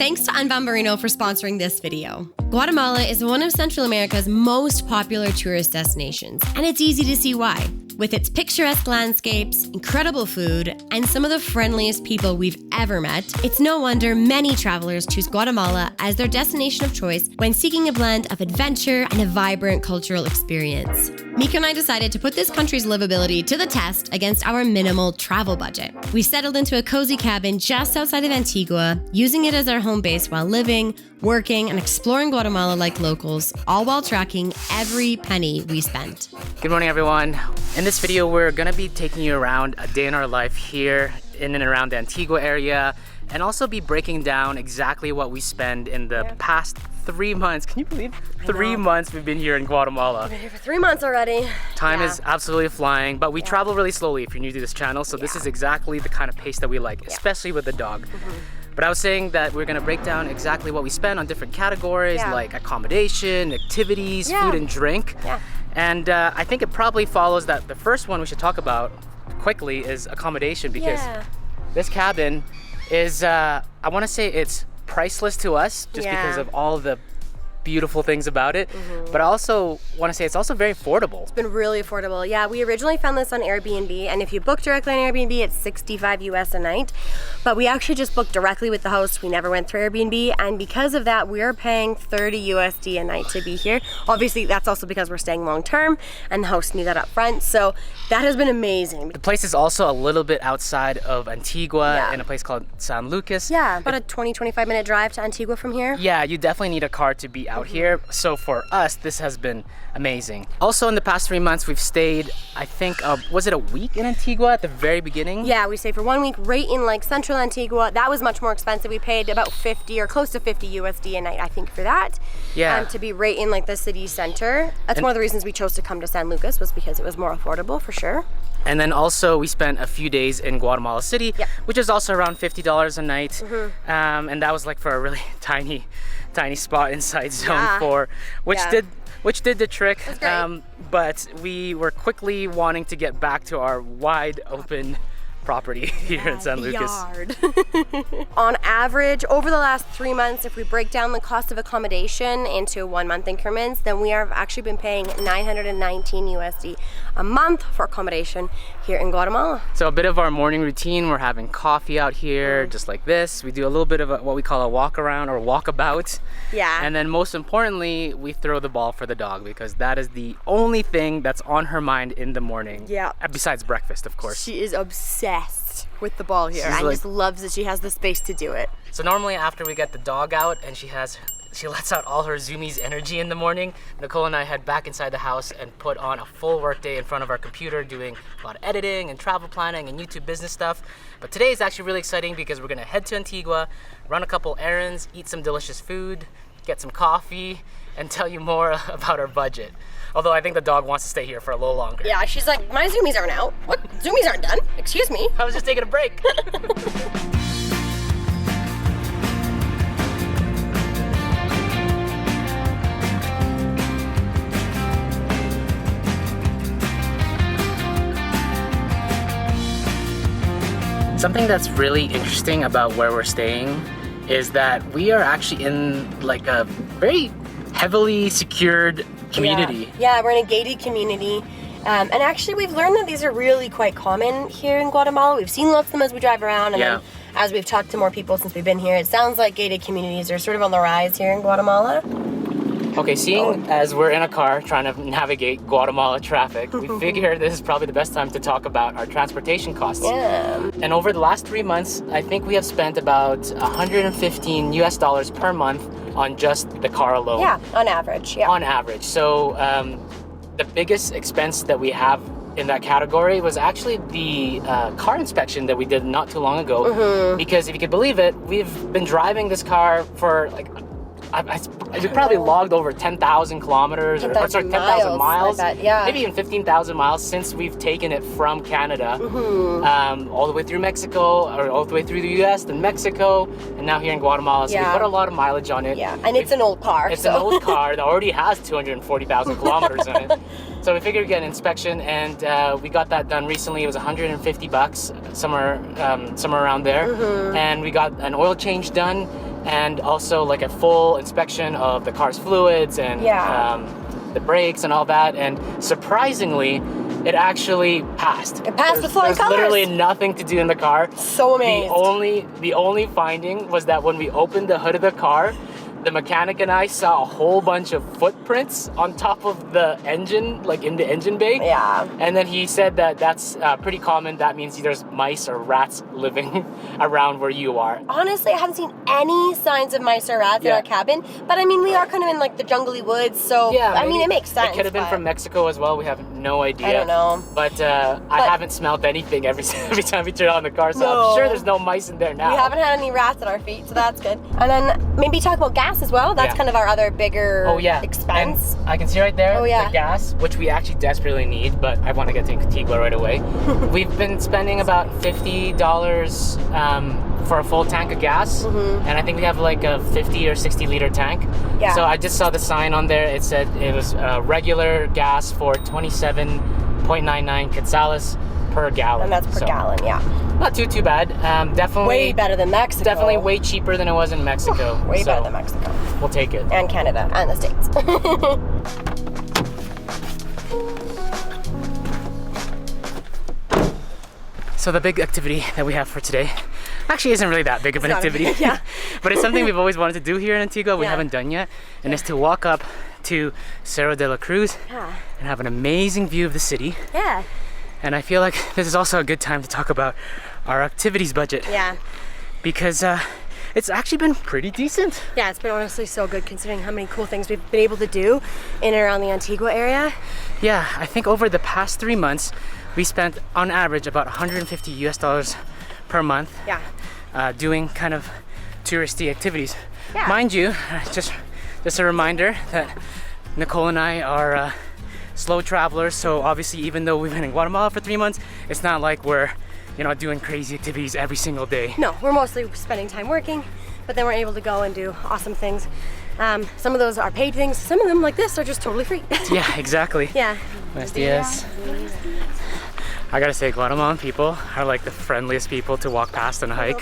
Thanks to Unbomberino for sponsoring this video. Guatemala is one of Central America's most popular tourist destinations, and it's easy to see why. With its picturesque landscapes, incredible food, and some of the friendliest people we've ever met, it's no wonder many travelers choose Guatemala as their destination of choice when seeking a blend of adventure and a vibrant cultural experience. Mico and I decided to put this country's livability to the test against our minimal travel budget. We settled into a cozy cabin just outside of Antigua, using it as our home base while living, working, and exploring Guatemala like locals, all while tracking every penny we spent. Good morning, everyone. In this video, we're gonna be taking you around a day in our life here in and around the Antigua area, and also be breaking down exactly what we spend in the past 3 months. Can you believe 3 months we've been here in Guatemala? We've been here for 3 months already. Time is absolutely flying, but we travel really slowly if you're new to this channel, so this is exactly the kind of pace that we like, especially with the dog. But I was saying that we're gonna break down exactly what we spend on different categories like accommodation, activities, food and drink. And I think it probably follows that the first one we should talk about quickly is accommodation, because this cabin is, I wanna say it's priceless to us just because of all the beautiful things about it, but I also want to say it's also very affordable. It's been really affordable. Yeah, we originally found this on Airbnb, and if you book directly on Airbnb, it's $65 US a night, but we actually just booked directly with the host. We never went through Airbnb, and because of that, we are paying $30 USD a night to be here. Obviously, that's also because we're staying long term, and the host knew that up front, so that has been amazing. The place is also a little bit outside of Antigua in a place called San Lucas. Yeah, about a 20-25 minute drive to Antigua from here. Yeah, you definitely need a car to be out here. So for us, this has been amazing. Also, in the past 3 months, we've stayed, I think, was it a week in Antigua at the very beginning? Yeah, we stayed for 1 week right in like central Antigua. That was much more expensive. We paid about 50 or close to 50 USD a night, I think, for that. Yeah. To be right in like the city center. That's one of the reasons we chose to come to San Lucas, was because it was more affordable for sure. And then also we spent a few days in Guatemala City, which is also around $50 a night. And that was like for a really tiny spot inside zone 4, which did the trick. But we were quickly wanting to get back to our wide open property here in San Lucas. On average, over the last 3 months, if we break down the cost of accommodation into 1 month increments, then we have actually been paying 919 USD a month for accommodation here in Guatemala. So a bit of our morning routine, we're having coffee out here, just like this. We do a little bit of what we call a walk around or walkabout. And then most importantly, we throw the ball for the dog, because that is the only thing that's on her mind in the morning. Besides breakfast, of course. She is obsessed with the ball here. I just loves that she has the space to do it. So normally after we get the dog out and she lets out all her zoomies energy in the morning, Nicole and I head back inside the house and put on a full work day in front of our computer, doing a lot of editing and travel planning and YouTube business stuff. But today is actually really exciting because we're gonna head to Antigua, run a couple errands, eat some delicious food, get some coffee, and tell you more about our budget. Although I think the dog wants to stay here for a little longer. Yeah, she's like, my zoomies aren't out. What? Zoomies aren't done? Excuse me. I was just taking a break. Something that's really interesting about where we're staying is that we are actually in like a very heavily secured community. Yeah, we're in a gated community. And actually we've learned that these are really quite common here in Guatemala. We've seen lots of them as we drive around, and then as we've talked to more people since we've been here, it sounds like gated communities are sort of on the rise here in Guatemala. Okay, seeing as we're in a car trying to navigate Guatemala traffic, we figured this is probably the best time to talk about our transportation costs. And over the last 3 months, I think we have spent about 115 US dollars per month on just the car alone. Yeah, on average, On average. So the biggest expense that we have in that category was actually the car inspection that we did not too long ago. Because if you could believe it, we've been driving this car for like, I probably logged over 10,000 kilometers, or sorry, 10,000 miles, maybe even 15,000 miles since we've taken it from Canada, all the way through Mexico, or all the way through the US, then Mexico, and now here in Guatemala. So we put a lot of mileage on it. And it's an old car. It's an old car that already has 240,000 kilometers on it. So we figured we'd get an inspection, and we got that done recently. It was 150 bucks, somewhere around there. And we got an oil change done. and also like a full inspection of the car's fluids and the brakes and all that. And surprisingly, it actually passed. It passed with flying colors. There's literally nothing to do in the car. So amazed. The only finding was that when we opened the hood of the car, the mechanic and I saw a whole bunch of footprints on top of the engine, like in the engine bay. Yeah. And then he said that that's pretty common. That means there's mice or rats living around where you are. Honestly, I haven't seen any signs of mice or rats in our cabin. But I mean, we are kind of in like the jungly woods, so I mean, it makes sense. It could have been from Mexico as well. We have no idea. I don't know. But I haven't smelled anything every time we turn on the car, so I'm sure there's no mice in there now. We haven't had any rats at our feet, so that's good. And then maybe talk about gas as well. That's kind of our other bigger expense. And I can see right there the gas, which we actually desperately need, but I want to get to Antigua right away. We've been spending about $50 for a full tank of gas, and I think we have like a 50 or 60 liter tank. Yeah. So I just saw the sign on there. It said it was regular gas for 27.99 quetzales per gallon. And that's per gallon, yeah. Not too bad. Definitely way better than Mexico. Definitely way cheaper than it was in Mexico. Way better than Mexico. We'll take it. And Canada and the States. So the big activity that we have for today actually isn't really that big of an activity. But it's something we've always wanted to do here in Antigua. We haven't done yet. And it's to walk up to Cerro de la Cruz and have an amazing view of the city. Yeah. And I feel like this is also a good time to talk about our activities budget. Yeah. Because it's actually been pretty decent. Yeah, it's been honestly so good considering how many cool things we've been able to do in and around the Antigua area. Yeah, I think over the past 3 months, we spent on average about $150 per month. Yeah. Doing kind of touristy activities. Yeah. Mind you, just a reminder that Nicole and I are slow travelers, so obviously even though we've been in Guatemala for 3 months, it's not like we're doing crazy activities every single day. No, we're mostly spending time working, but then we're able to go and do awesome things. Some of those are paid things, some of them like this are just totally free. Yeah, exactly. Yeah. Buenos dias. I gotta say, Guatemalan people are like the friendliest people to walk past and hike.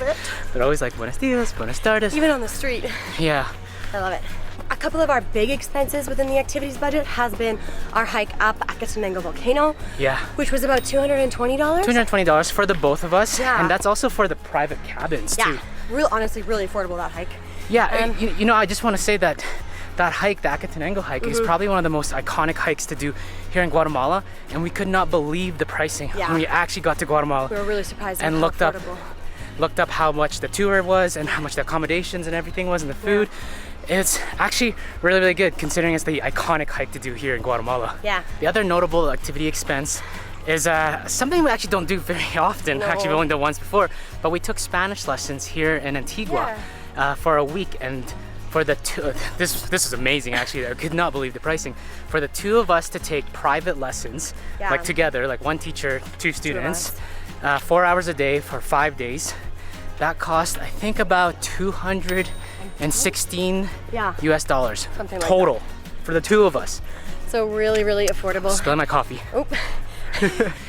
They're always like, buenos dias, buenas tardes. Even on the street. Yeah. I love it. A couple of our big expenses within the activities budget has been our hike up Accommodation volcano. Yeah. Which was about $220. $220 for the both of us. Yeah. And that's also for the private cabins too. Yeah. Honestly, really affordable, that hike. Yeah, I just want to say that hike, the Accommodation hike, is probably one of the most iconic hikes to do here in Guatemala, and we could not believe the pricing when we actually got to Guatemala. We were really surprised and looked up how much the tour was and how much the accommodations and everything was and the food. It's actually really, really good considering it's the iconic hike to do here in Guatemala. Yeah. The other notable activity expense is something we actually don't do very often. Actually, we've only done once before, but we took Spanish lessons here in Antigua for a week, and for the two, this is amazing actually. I could not believe the pricing. For the two of us to take private lessons, like together, like one teacher, two students, 4 hours a day for 5 days, that cost I think about $216 US dollars something total like for the two of us. So really, really affordable. Spilling my coffee. Oh.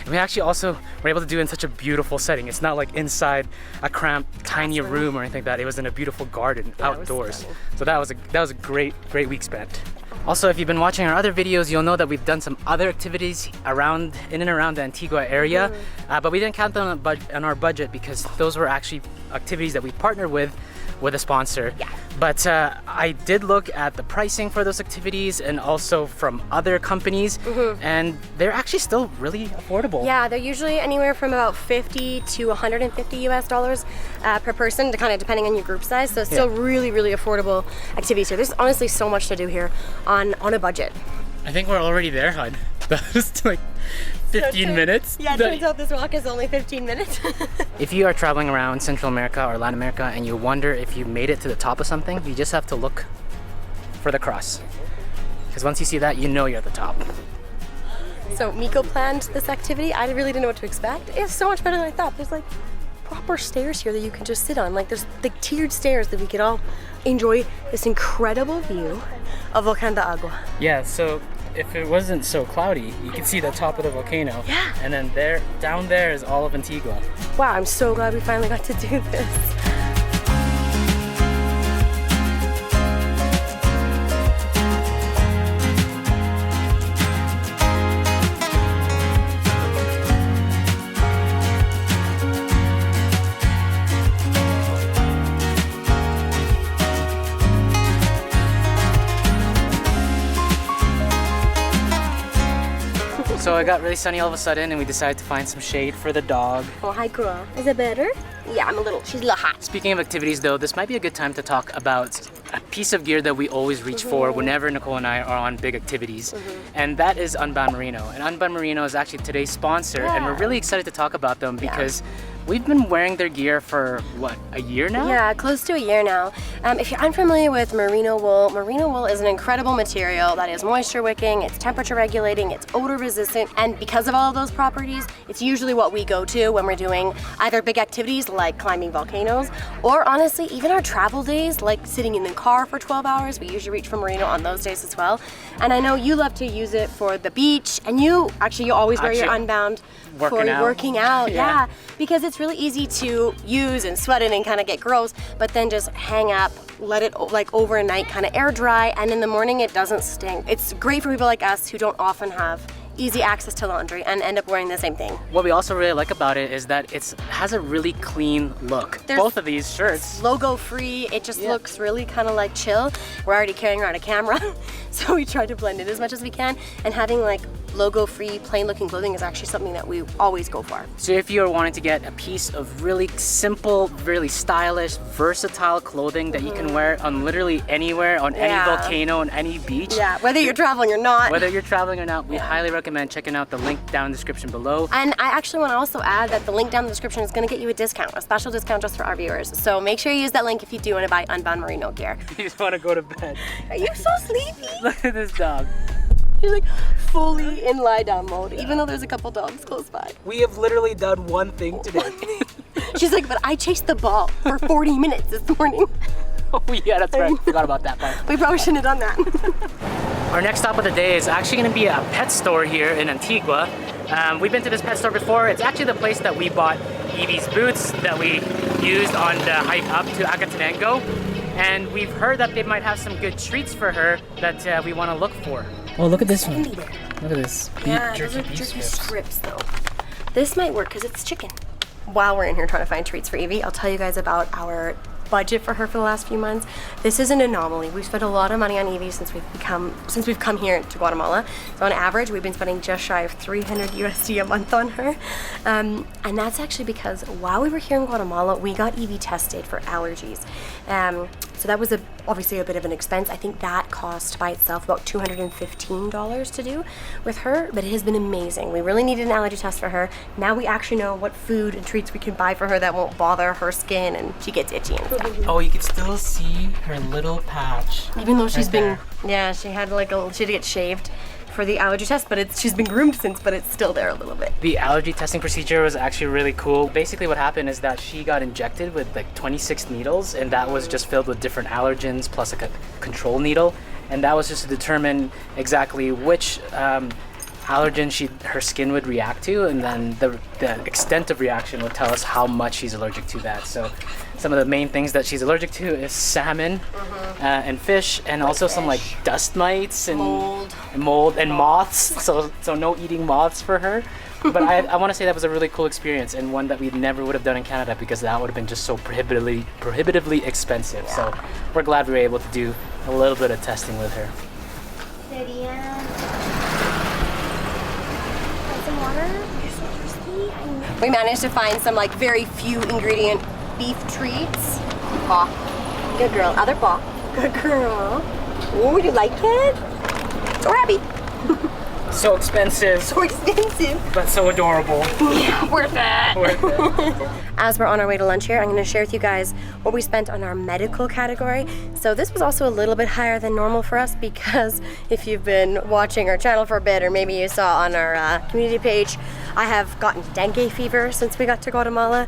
We actually also were able to do it in such a beautiful setting. It's not like inside a cramped, tiny room or anything like that. It was in a beautiful garden outdoors. So that was a great week spent. Also, if you've been watching our other videos, you'll know that we've done some other activities in and around the Antigua area, but we didn't count them on our budget because those were actually activities that we partnered with a sponsor. Yeah. But I did look at the pricing for those activities and also from other companies, and they're actually still really affordable. Yeah, they're usually anywhere from about $50 to $150 US dollars per person, kind of depending on your group size. So it's still really, really affordable activities here. There's honestly so much to do here on a budget. I think we're already there, hon. That's like 15 minutes. Yeah, it turns out this walk is only 15 minutes. If you are traveling around Central America or Latin America and you wonder if you made it to the top of something, you just have to look for the cross. Because once you see that, you know you're at the top. So Mico planned this activity. I really didn't know what to expect. It's so much better than I thought. There's like proper stairs here that you can just sit on. Like there's the tiered stairs that we could all enjoy this incredible view of Volcán de Agua. Yeah, so if it wasn't so cloudy, you could see the top of the volcano. Yeah. And then down there is all of Antigua. Wow, I'm so glad we finally got to do this. it got really sunny all of a sudden and we decided to find some shade for the dog. Oh, hi girl. Is it better? Yeah, she's a little hot. Speaking of activities though, this might be a good time to talk about a piece of gear that we always reach for whenever Nicole and I are on big activities. And that is Unbound Merino. And Unbound Merino is actually today's sponsor, and we're really excited to talk about them because we've been wearing their gear for, what, a year now? Yeah, close to a year now. If you're unfamiliar with merino wool is an incredible material that is moisture wicking, it's temperature regulating, it's odor resistant, and because of all of those properties, it's usually what we go to when we're doing either big activities like climbing volcanoes, or honestly, even our travel days, like sitting in the car for 12 hours, we usually reach for merino on those days as well. And I know you love to use it for the beach, and you always wear your Unbound for working out. Yeah, because it's really easy to use and sweat in and kind of get gross, but then just hang up, let it like overnight kind of air dry, and in the morning it doesn't stink. It's great for people like us who don't often have easy access to laundry and end up wearing the same thing. What we also really like about it is that it has a really clean look. Both of these shirts. Logo free, it just looks really kind of like chill. We're already carrying around a camera, so we try to blend it as much as we can, and having like logo free, plain looking clothing is actually something that we always go for. So if you're wanting to get a piece of really simple, really stylish, versatile clothing that you can wear on literally anywhere, on any volcano, on any beach. Yeah, whether you're traveling or not. Whether you're traveling or not, we highly recommend checking out the link down in the description below. And I actually want to also add that the link down in the description is going to get you a discount, a special discount just for our viewers. So make sure you use that link if you do want to buy Unbound Merino gear. You just want to go to bed. Are you so sleepy? Look at this dog. He's like fully in lie down mode, even though there's a couple dogs close by. We have literally done one thing today. She's like, but I chased the ball for 40 minutes this morning. Oh yeah, that's right. Forgot about that part. We probably shouldn't have done that. Our next stop of the day is actually going to be a pet store here in Antigua. We've been to this pet store before. It's actually the place that we bought Evie's boots that we used on the hike up to Accommodation. And we've heard that they might have some good treats for her that we want to look for. Oh, look at this one. Look at this. Those are jerky strips though. This might work because it's chicken. While we're in here trying to find treats for Evie, I'll tell you guys about our budget for her for the last few months. This is an anomaly. We've spent a lot of money on Evie since we've come here to Guatemala. So on average, we've been spending just shy of 300 USD a month on her. And that's actually because while we were here in Guatemala, we got Evie tested for allergies. So that was obviously a bit of an expense. I think that cost by itself about $215 to do with her, but it has been amazing. We really needed an allergy test for her. Now we actually know what food and treats we can buy for her that won't bother her skin and she gets itchy and stuff. Oh, you can still see her little patch. Even though she's been, she had to get shaved for the allergy test, but she's been groomed since, but it's still there a little bit. The allergy testing procedure was actually really cool. Basically what happened is that she got injected with like 26 needles, and that was just filled with different allergens plus like a control needle, and that was just to determine exactly which allergen her skin would react to, and then the extent of reaction would tell us how much she's allergic to that. So some of the main things that she's allergic to is salmon and fish, and also some like dust mites and mold and moths. So no eating moths for her. But I want to say that was a really cool experience, and one that we never would have done in Canada because that would have been just so prohibitively expensive. So we're glad we were able to do a little bit of testing with her. We managed to find some like very few ingredient beef treats. Paw. Good girl. Other paw. Good girl. Oh, you like it? So happy. So expensive. So expensive. But so adorable. Yeah, worth it. Worth it. As we're on our way to lunch here, I'm going to share with you guys what we spent on our medical category. So this was also a little bit higher than normal for us because if you've been watching our channel for a bit, or maybe you saw on our community page, I have gotten dengue fever since we got to Guatemala.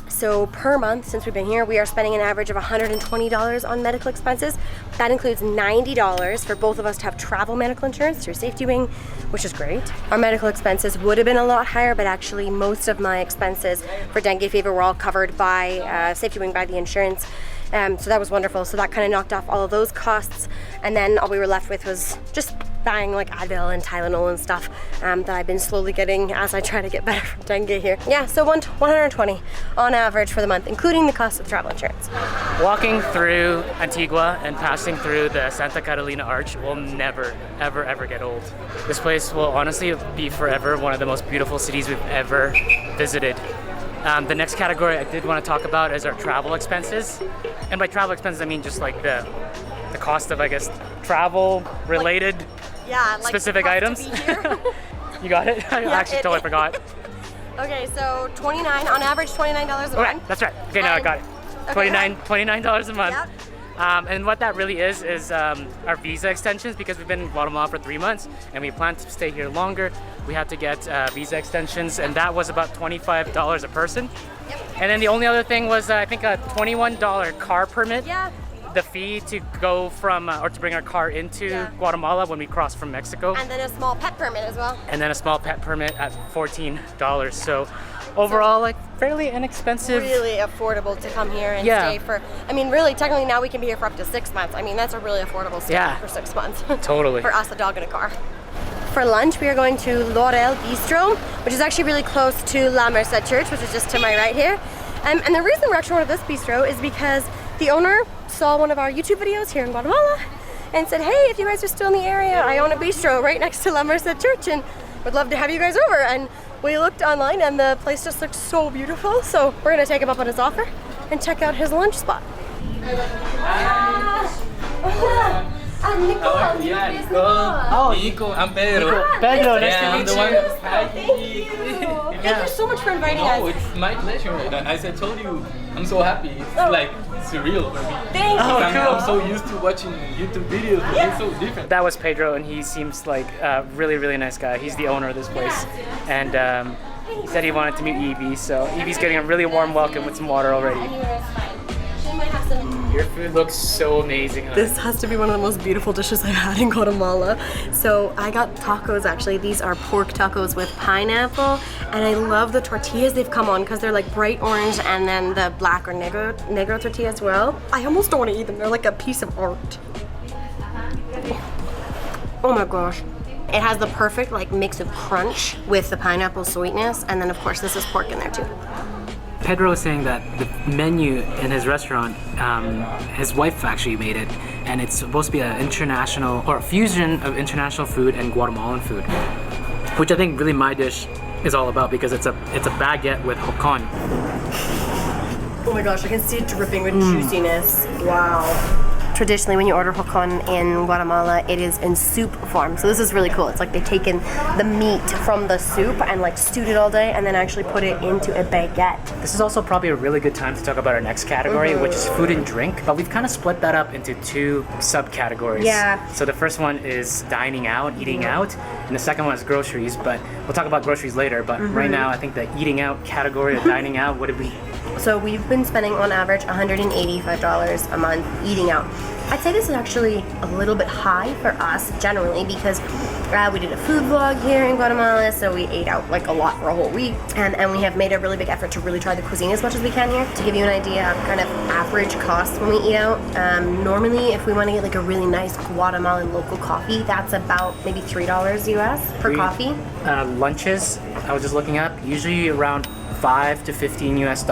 So per month since we've been here, we are spending an average of $120 on medical expenses. That includes $90 for both of us to have travel medical insurance through Safety Wing, which is great. Our medical expenses would have been a lot higher, but actually most of my expenses for dengue fever were all covered by Safety Wing, by the insurance. So that was wonderful. So that kind of knocked off all of those costs. And then all we were left with was just buying like Advil and Tylenol and stuff that I've been slowly getting as I try to get better from dengue here. Yeah, so 120 on average for the month, including the cost of travel insurance. Walking through Antigua and passing through the Santa Catalina Arch will never, ever, ever get old. This place will honestly be forever one of the most beautiful cities we've ever visited. The next category I did want to talk about is our travel expenses. And by travel expenses, I mean just like the cost of, I guess, travel related specific items. You got it? I actually totally forgot. Okay, so on average $29 a month. Okay, that's right. Okay, now I got it. $29 a month. Yep. And what that really is our visa extensions, because we've been in Guatemala for 3 months and we plan to stay here longer. We have to get visa extensions, and that was about $25 a person. Yep. And then the only other thing was I think a $21 car permit. Yeah. The fee to go from or to bring our car into Guatemala when we cross from Mexico. And then a small pet permit as well. And then a small pet permit at $14. So overall, like fairly inexpensive. Really affordable to come here and stay for, I mean, really, technically now we can be here for up to 6 months. I mean, that's a really affordable stay for 6 months. Totally. For us, a dog in a car. For lunch, we are going to Laurel Bistro, which is actually really close to La Merced Church, which is just to my right here. And the reason we're actually going to this bistro is because the owner saw one of our YouTube videos here in Guatemala and said, hey, if you guys are still in the area, I own a bistro right next to La Merced Church and would love to have you guys over. And we looked online and the place just looked so beautiful. So we're gonna take him up on his offer and check out his lunch spot. Nicole, yeah, Nicole. Oh, Mico, I'm Pedro. Pedro, nice to meet you. Thank you. Thank you so much for inviting us. No, it's my pleasure. As I told you, I'm so happy. It's like surreal for me. Thank you. I'm so used to watching YouTube videos, but it's so different. That was Pedro, and he seems like a really, really nice guy. He's the owner of this place. And he said he wanted to meet Evie, so Evie's getting a really warm welcome with some water already. Your food looks so amazing. This has to be one of the most beautiful dishes I've had in Guatemala. So I got tacos actually. These are pork tacos with pineapple. And I love the tortillas they've come on because they're like bright orange and then the black or negro tortilla as well. I almost don't want to eat them. They're like a piece of art. Oh my gosh. It has the perfect like mix of crunch with the pineapple sweetness. And then of course this is pork in there too. Pedro was saying that the menu in his restaurant, his wife actually made it, and it's supposed to be an international, or a fusion of international food and Guatemalan food, which I think really my dish is all about because it's a baguette with hocon. Oh my gosh, I can see it dripping with juiciness. Wow. Traditionally, when you order hocon in Guatemala, it is in soup form. So this is really cool. It's like they've taken the meat from the soup and like stewed it all day and then actually put it into a baguette. This is also probably a really good time to talk about our next category, which is food and drink. But we've kind of split that up into 2 subcategories. Yeah. So the first one is dining out, eating out, and the second one is groceries. But we'll talk about groceries later. But right now, I think the eating out category, or dining out, what did we? So we've been spending on average $185 a month eating out. I'd say this is actually a little bit high for us generally because we did a food vlog here in Guatemala, so we ate out like a lot for a whole week, and we have made a really big effort to really try the cuisine as much as we can here. To give you an idea of kind of average costs when we eat out, normally if we want to get like a really nice Guatemalan local coffee, that's about maybe $3 US per coffee. Lunches, I was just looking up, usually around $5 to $15 US.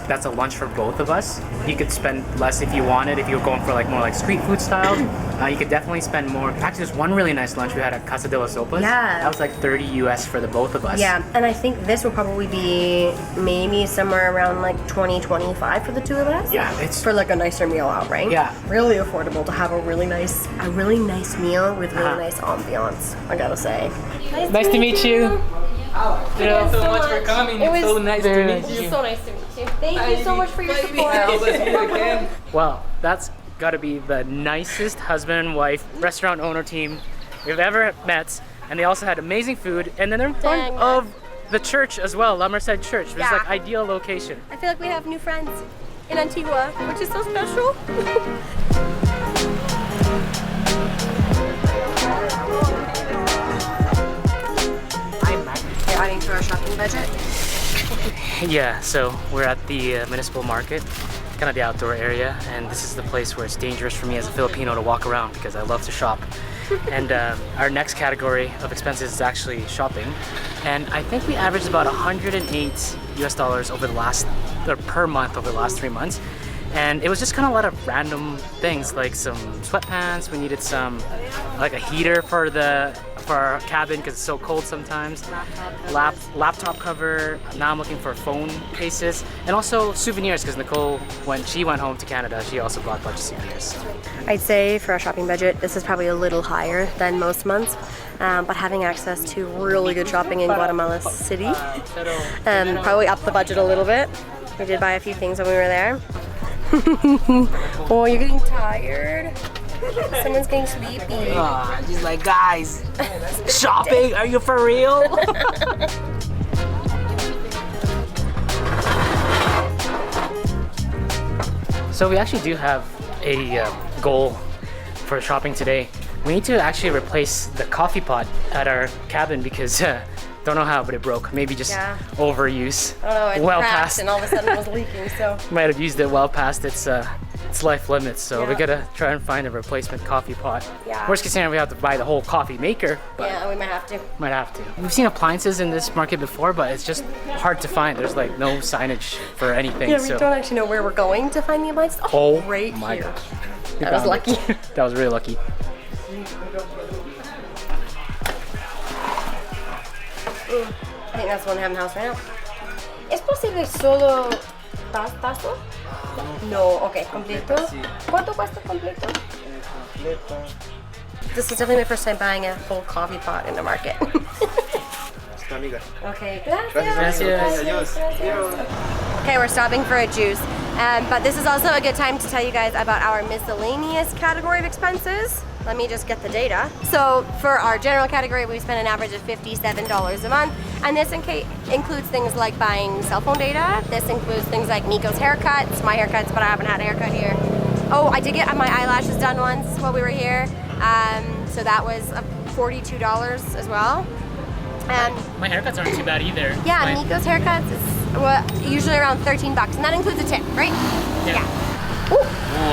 That's a lunch for both of us. You could spend less if you wanted, if you were going for like more like street food style. You could definitely spend more. Actually, there's one really nice lunch we had at Casa de las Sopas. Yeah. That was like $30 US for the both of us. Yeah, and I think this will probably be maybe somewhere around like $20, $25 for the 2 of us. Yeah, it's for like a nicer meal out, right? Yeah. Really affordable to have a really nice meal with really nice ambiance, I gotta say. Nice to meet you. Thank you so much for coming. It's so nice to meet you. So nice to meet you. Thank you so much for your support. Well, that's got to be the nicest husband and wife restaurant owner team we've ever met, and they also had amazing food, and then they're in front of the church as well, La Merced Church, which is like ideal location. I feel like we have new friends in Antigua, which is so special. You're adding to our shopping budget? Yeah, so we're at the municipal market, kind of the outdoor area, and this is the place where it's dangerous for me as a Filipino to walk around because I love to shop. And our next category of expenses is actually shopping. And I think we averaged about 108 US dollars over the last, or per month over the last 3 months. And it was just kind of a lot of random things, like some sweatpants. We needed some, like a heater for our cabin because it's so cold sometimes. Laptop cover. Now I'm looking for phone cases, and also souvenirs because Nicole, when she went home to Canada, she also bought a bunch of souvenirs. I'd say for a shopping budget, this is probably a little higher than most months. But having access to really good shopping in Guatemala City probably upped the budget a little bit. We did buy a few things when we were there. Oh, you're getting tired? Someone's getting sleepy. She's like, guys, shopping? Are you for real? So we actually do have a goal for shopping today. We need to actually replace the coffee pot at our cabin because don't know how, but it broke. Maybe just overuse. Oh no, it well cracked past, and all of a sudden it was leaking. So might have used it well past its life limits. So we gotta try and find a replacement coffee pot. Yeah. Worst case scenario, we have to buy the whole coffee maker. But yeah, we might have to. Might have to. We've seen appliances in this market before, but it's just hard to find. There's like no signage for anything. Yeah, we don't actually know where we're going to find the appliances. Oh right my here. gosh. That was lucky. That was really lucky. I think that's the one they have in the house right now. ¿Es posible solo tazo? No, okay, completo. ¿Cuánto cuesta completo? This is definitely my first time buying a full coffee pot in the market. Okay, gracias. Okay, we're stopping for a juice. But this is also a good time to tell you guys about our miscellaneous category of expenses. Let me just get the data. So for our general category, we spend an average of $57 a month. And this includes things like buying cell phone data. This includes things like Mico's haircuts, my haircuts, but I haven't had a haircut here. Oh, I did get my eyelashes done once while we were here. So that was $42 as well. My haircuts aren't too bad either. Yeah, Mico's haircuts is usually around 13 bucks, and that includes a tip, right? Yeah. Ooh,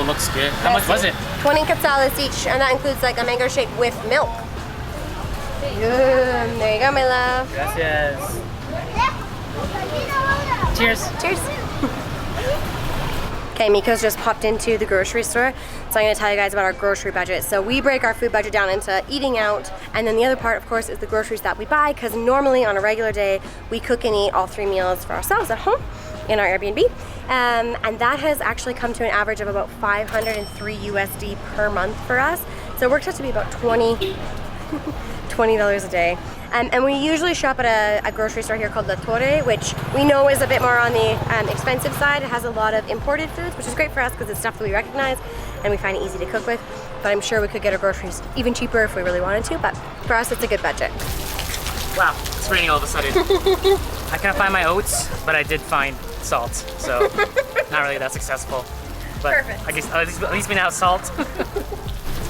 looks good. How much was it? 20 quetzales each, and that includes like a mango shake with milk. There you go, my love. Gracias. Cheers. Cheers. Okay, Mico's just popped into the grocery store, so I'm gonna tell you guys about our grocery budget. So we break our food budget down into eating out, and then the other part, of course, is the groceries that we buy, because normally on a regular day, we cook and eat all 3 meals for ourselves at home in our Airbnb. And that has actually come to an average of about 503 USD per month for us. So it works out to be about $20 a day. And we usually shop at a grocery store here called La Torre, which we know is a bit more on the expensive side. It has a lot of imported foods, which is great for us because it's stuff that we recognize and we find it easy to cook with. But I'm sure we could get our groceries even cheaper if we really wanted to, but for us it's a good budget. Wow, it's raining all of a sudden. I can't find my oats, but I did find salt, so not really that successful. But perfect. I guess at least we now have salt.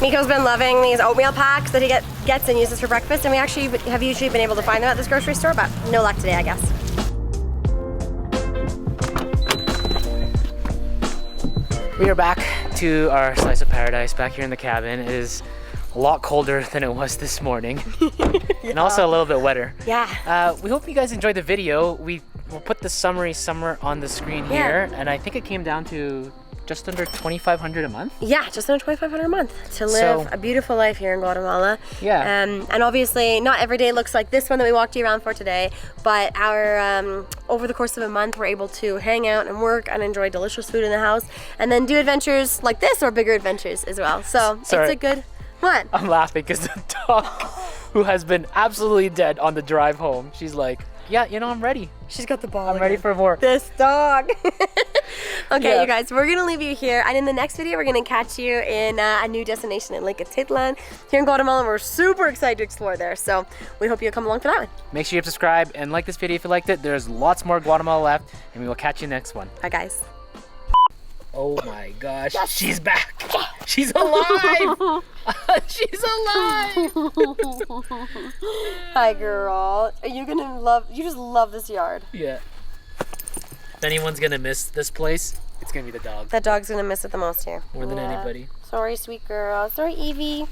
Mico's been loving these oatmeal packs that he gets and uses for breakfast, and we actually have usually been able to find them at this grocery store, but no luck today, I guess. We are back to our slice of paradise back here in the cabin. It is a lot colder than it was this morning, and also a little bit wetter. Yeah. We hope you guys enjoyed the video. We'll put the summary somewhere on the screen here, and I think it came down to just under $2,500 a month? Yeah, just under $2,500 a month to live a beautiful life here in Guatemala. Yeah. And obviously not every day looks like this one that we walked you around for today, but our over the course of a month we're able to hang out and work and enjoy delicious food in the house and then do adventures like this or bigger adventures as well. So Sorry. It's a good, what? I'm laughing because the dog, who has been absolutely dead on the drive home, she's like, yeah, you know, I'm ready. She's got the ball. I'm ready for more. This dog. Okay, Yeah. you guys, we're gonna leave you here, and in the next video, we're gonna catch you in a new destination in Lake Atitlan here in Guatemala. We're super excited to explore there, so we hope you'll come along for that one. Make sure you subscribe and like this video if you liked it. There's lots more Guatemala left, and we will catch you next one. Bye, guys. Oh my gosh, she's back. She's alive. She's alive. Hi, girl. Are you gonna love? You just love this yard. Yeah. If anyone's gonna miss this place, it's gonna be the dog. That dog's gonna miss it the most here. More than anybody. Sorry, sweet girl. Sorry, Evie.